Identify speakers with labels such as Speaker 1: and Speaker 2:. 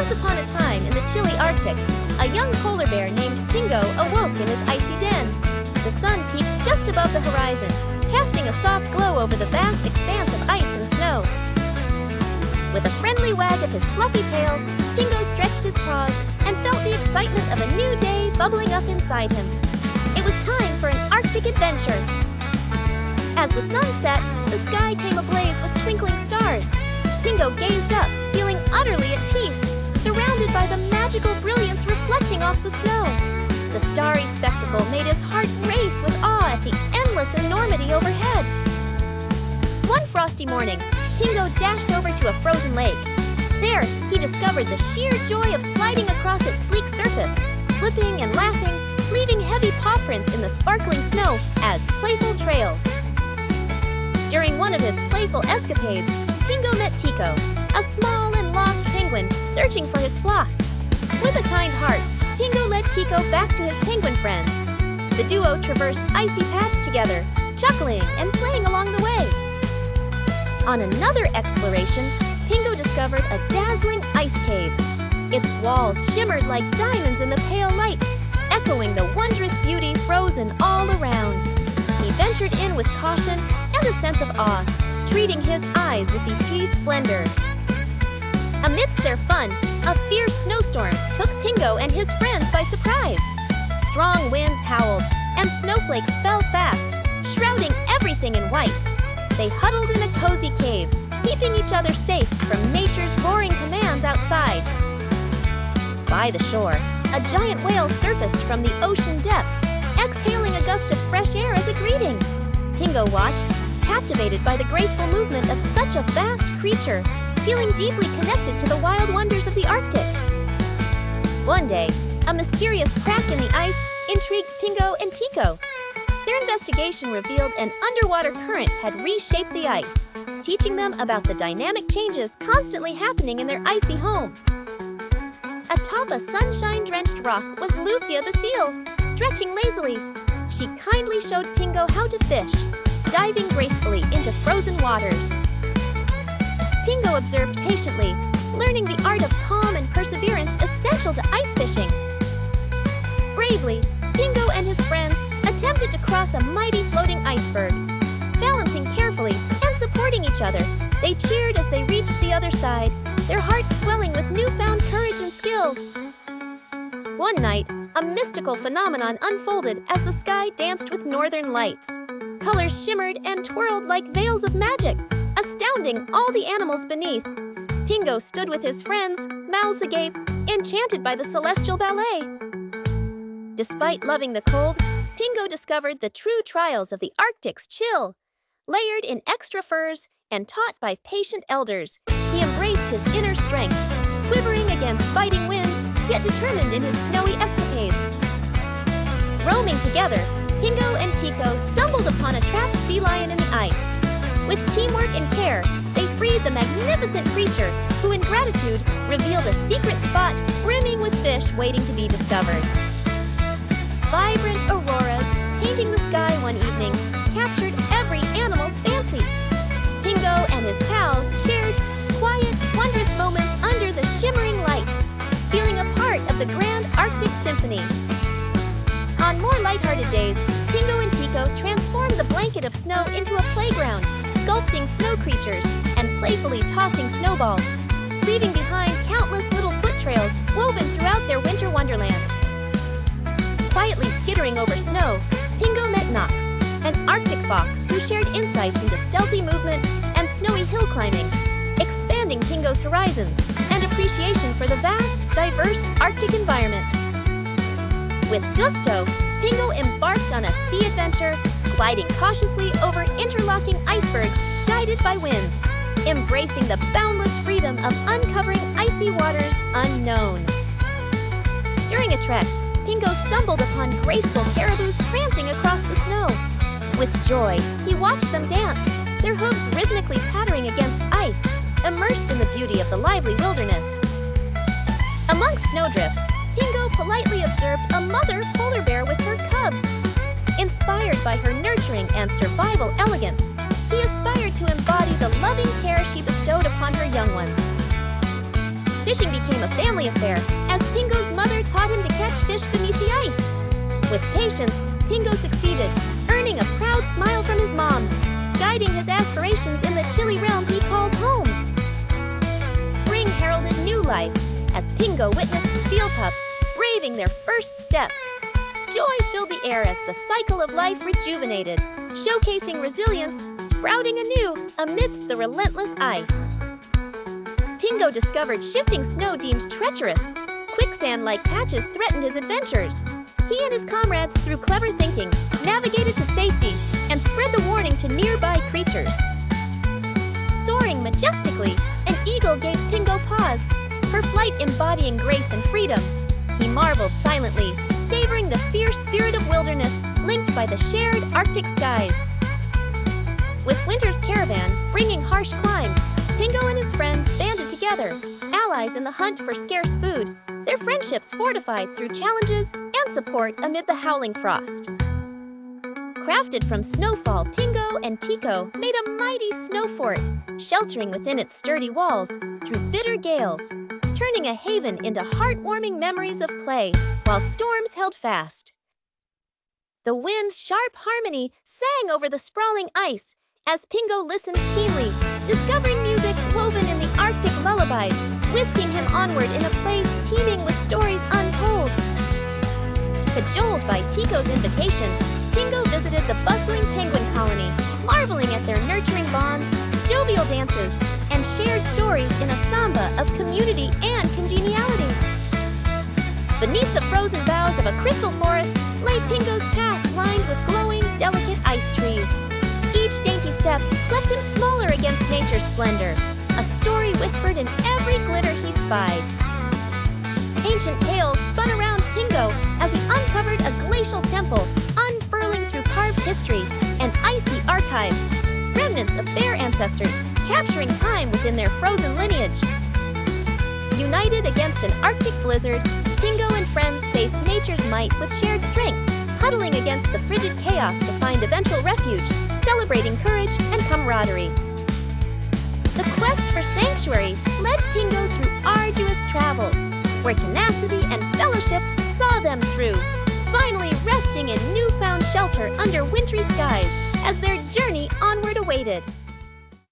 Speaker 1: Once upon a time in the chilly Arctic, a young polar bear named Pingo awoke in his icy den. The sun peaked just above the horizon, casting a soft glow over the vast expanse of ice and snow. With a friendly wag of his fluffy tail, Pingo stretched his paws and felt the excitement of a new day bubbling up inside him. It was time for an Arctic adventure. As the sun set, the sky came ablaze with twinkling stars. Pingo gazed up, feeling utterly at peace, surrounded by the magical brilliance reflecting off the snow. The starry spectacle made his heart race with awe at the endless enormity overhead. One frosty morning, Pingo dashed over to a frozen lake. There, he discovered the sheer joy of sliding across its sleek surface, slipping and laughing, leaving heavy paw prints in the sparkling snow as playful trails. During one of his playful escapades, Pingo met Tico, a small and lost penguin searching for his flock. With a kind heart, Pingo led Tico back to his penguin friends. The duo traversed icy paths together, chuckling and playing along the way. On another exploration, Pingo discovered a dazzling ice cave. Its walls shimmered like diamonds in the pale light, echoing the wondrous beauty frozen all around. He ventured in with caution and a sense of awe, treating his eyes with the sea splendor. Amidst their fun, a fierce snowstorm took Pingo and his friends by surprise. Strong winds howled, and snowflakes fell fast, shrouding everything in white. They huddled in a cozy cave, keeping each other safe from nature's roaring commands outside. By the shore, a giant whale surfaced from the ocean depths, exhaling a gust of fresh air as a greeting. Pingo watched, captivated by the graceful movement of such a vast creature, feeling deeply connected to the wild wonders of the Arctic. One day, a mysterious crack in the ice intrigued Pingo and Tico. Their investigation revealed an underwater current had reshaped the ice, teaching them about the dynamic changes constantly happening in their icy home. Atop a sunshine-drenched rock was Lucia the seal, stretching lazily. She kindly showed Pingo how to fish, diving gracefully into frozen waters. Pingo observed patiently, learning the art of calm and perseverance essential to ice fishing. Bravely, Pingo and his friends attempted to cross a mighty floating iceberg. Balancing carefully and supporting each other, they cheered as they reached the other side, their hearts swelling with newfound courage and skills. One night, a mystical phenomenon unfolded as the sky danced with northern lights. Colors shimmered and twirled like veils of magic, astounding all the animals beneath. Pingo stood with his friends, mouths agape, enchanted by the celestial ballet. Despite loving the cold, Pingo discovered the true trials of the Arctic's chill. Layered in extra furs and taught by patient elders, he embraced his inner strength, quivering against biting winds, yet determined in his snowy escapades. Roaming together, Pingo and Tico stumbled upon a trapped sea lion in the ice. With teamwork and care, they freed the magnificent creature, who in gratitude revealed a secret spot brimming with fish waiting to be discovered. Vibrant auroras, painting the sky one evening, captured every animal's fancy. Pingo and his pals shared quiet, wondrous moments under the shimmering lights, feeling a part of the grand Arctic symphony. On more lighthearted days, Pingo and Tico transformed the blanket of snow into a playground, sculpting snow creatures and playfully tossing snowballs, leaving behind countless little foot trails woven throughout their winter wonderland. Quietly skittering over snow, Pingo met Knox, an Arctic fox who shared insights into stealthy movement and snowy hill climbing, expanding Pingo's horizons and appreciation for the vast, diverse Arctic environment. With gusto, Pingo embarked on a sea adventure, gliding cautiously over interlocking icebergs guided by winds, embracing the boundless freedom of uncovering icy waters unknown. During a trek, Pingo stumbled upon graceful caribous prancing across the snow. With joy, he watched them dance, their hooves rhythmically pattering against ice, immersed in the beauty of the lively wilderness. Amongst snowdrifts, Pingo politely observed a mother polar bear with her cubs. Inspired by her nurturing and survival elegance, he aspired to embody the loving care she bestowed upon her young ones. Fishing became a family affair as Pingo's mother taught him to catch fish beneath the ice. With patience, Pingo succeeded, earning a proud smile from his mom, guiding his aspirations in the chilly realm he called home. Spring heralded new life as Pingo witnessed the seal pups braving their first steps. Joy filled the air as the cycle of life rejuvenated, showcasing resilience, sprouting anew amidst the relentless ice. Pingo discovered shifting snow deemed treacherous. Quicksand-like patches threatened his adventures. He and his comrades, through clever thinking, navigated to safety and spread the warning to nearby creatures. Soaring majestically, an eagle gave Pingo pause, her flight embodying grace and freedom. He marveled silently, savoring the fierce spirit of wilderness linked by the shared Arctic skies. With winter's caravan bringing harsh climes, Pingo and his friends banded together, allies in the hunt for scarce food, their friendships fortified through challenges and support amid the howling frost. Crafted from snowfall, Pingo and Tico made a mighty snow fort, sheltering within its sturdy walls through bitter gales, turning a haven into heartwarming memories of play while storms held fast. The wind's sharp harmony sang over the sprawling ice as Pingo listened keenly, discovering music woven in the Arctic lullabies, whisking him onward in a place teeming with stories untold. Cajoled by Tico's invitation, Pingo visited the bustling penguin colony, marveling at their nurturing bonds, jovial dances, and shared stories in a samba of community and congeniality. Beneath the frozen boughs of a crystal forest lay Pingo's path lined with glowing, delicate ice trees. Each dainty step left him smaller against nature's splendor, a story whispered in every glitter he spied. Ancient tales spun around Pingo as he uncovered a glacial temple, unfurling through carved history and icy archives, remnants of their ancestors capturing time within their frozen lineage. United against an Arctic blizzard, Pingo and friends faced nature's might with shared strength, huddling against the frigid chaos to find eventual refuge, celebrating courage and camaraderie. The quest for sanctuary led Pingo through arduous travels, where tenacity and fellowship saw them through, finally resting in newfound shelter under wintry skies as their journey onward awaited.